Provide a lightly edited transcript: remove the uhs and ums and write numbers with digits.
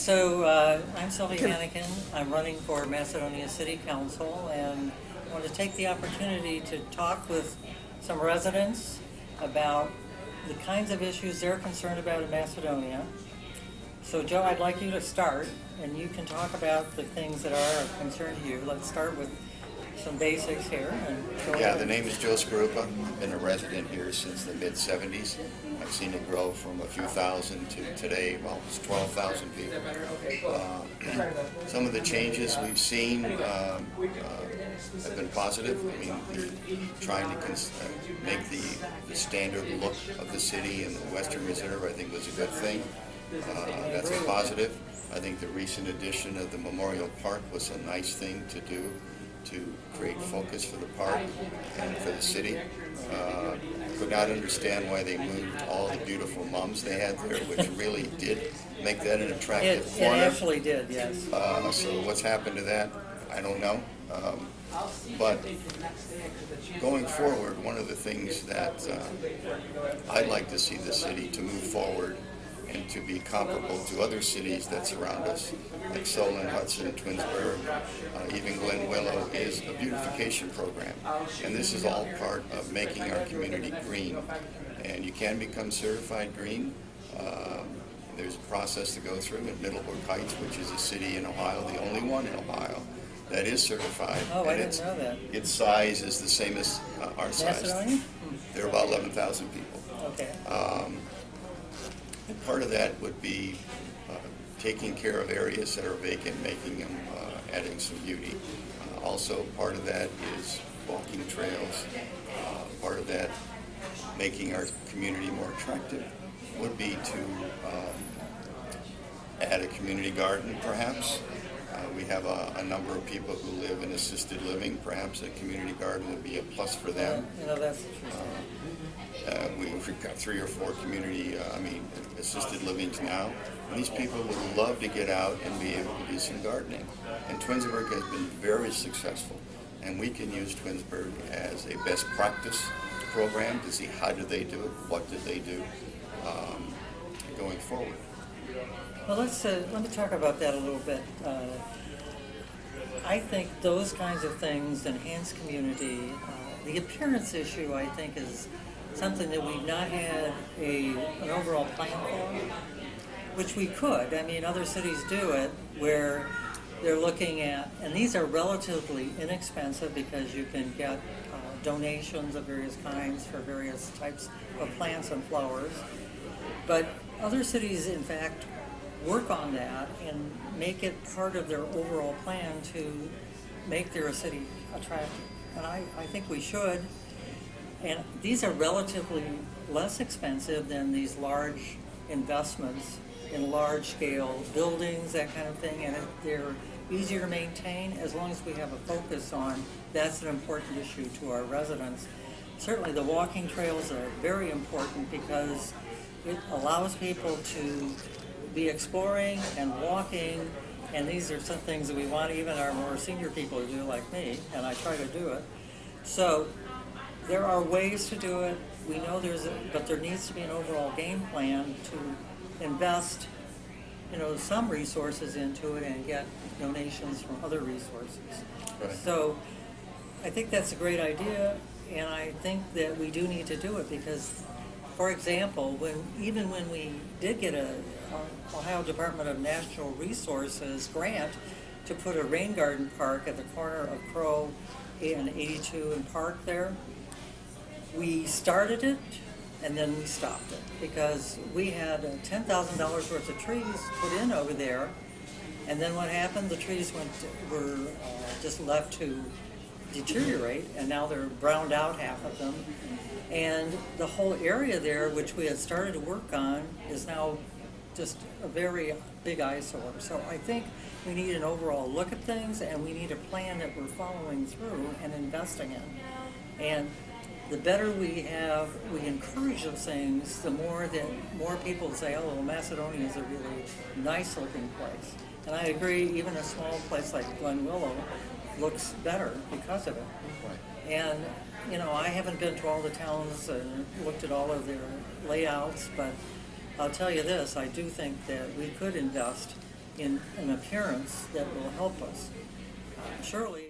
I'm Sylvia Hanneken. I'm running for Macedonia City Council, and I want to take the opportunity to talk with some residents about the kinds of issues they're concerned about in Macedonia. So Joe, I'd like you to start, and you can talk about the things that are of concern to you. Let's start with some basics here. The name is Joe Skarupa. I've been a resident here since the mid-'70s. I've seen it grow from a few thousand to today, well, it's 12,000 people. Some of the changes we've seen have been positive. I mean, trying to make the standard look of the city and the Western Reserve, I think, was a good thing. That's a positive. I think the recent addition of the Memorial Park was a nice thing to do, to create focus for the park and for the city. Could not understand why they moved all the beautiful mums they had there, which really did make that an attractive corner. It actually did, yes. So what's happened to that, I don't know. But going forward, one of the things that I'd like to see the city to move forward and to be comparable to other cities that surround us, like Solon, Hudson, Twinsburg, even Glen Willow, is a beautification program. And this is all part of making our community green. And you can become certified green. There's a process to go through at Middleburg Heights, which is a city in Ohio, the only one in Ohio, that is certified. Oh, I didn't know that. Its size is the same as our size. Macedonia? There are about 11,000 people. Okay. And part of that would be taking care of areas that are vacant, making them, adding some beauty. Also, part of that is walking trails. Part of that, making our community more attractive, would be to add a community garden, perhaps. We have a number of people who live in assisted living. Perhaps a community garden would be a plus for them. That's interesting. We've got 3 or 4 assisted livings now. And these people would love to get out and be able to do some gardening. And Twinsburg has been very successful. And we can use Twinsburg as a best practice program to see how do they do it, what did they do going forward. Well, let me talk about that a little bit. I think those kinds of things enhance community. The appearance issue, I think, is something that we've not had an overall plan for, which we could. I mean, other cities do it where they're looking at, and these are relatively inexpensive because you can get donations of various kinds for various types of plants and flowers. But other cities, in fact, work on that and make it part of their overall plan to make their city attractive. And I think we should. And these are relatively less expensive than these large investments in large-scale buildings, that kind of thing, and they're easier to maintain as long as we have a focus on that's an important issue to our residents. Certainly the walking trails are very important because it allows people to be exploring and walking, and these are some things that we want even our more senior people to do, like me, and I try to do it. So there are ways to do it. We know but there needs to be an overall game plan to invest, some resources into it and get donations from other resources. Right. So I think that's a great idea, and I think that we do need to do it because, for example, when we did get a Ohio Department of Natural Resources grant to put a rain garden park at the corner of Crow and 82 and Park there, we started it and then we stopped it because we had $10,000 worth of trees put in over there, and then what happened? The trees were just left to deteriorate, and now they're browned out, half of them. And the whole area there, which we had started to work on, is now just a very big eyesore. So I think we need an overall look at things, and we need a plan that we're following through and investing in. And the better we encourage those things, the more people say, oh, well, Macedonia is a really nice looking place. And I agree, even a small place like Glen Willow looks better because of it. And I haven't been to all the towns and looked at all of their layouts, but I'll tell you this, I do think that we could invest in an appearance that will help us. Surely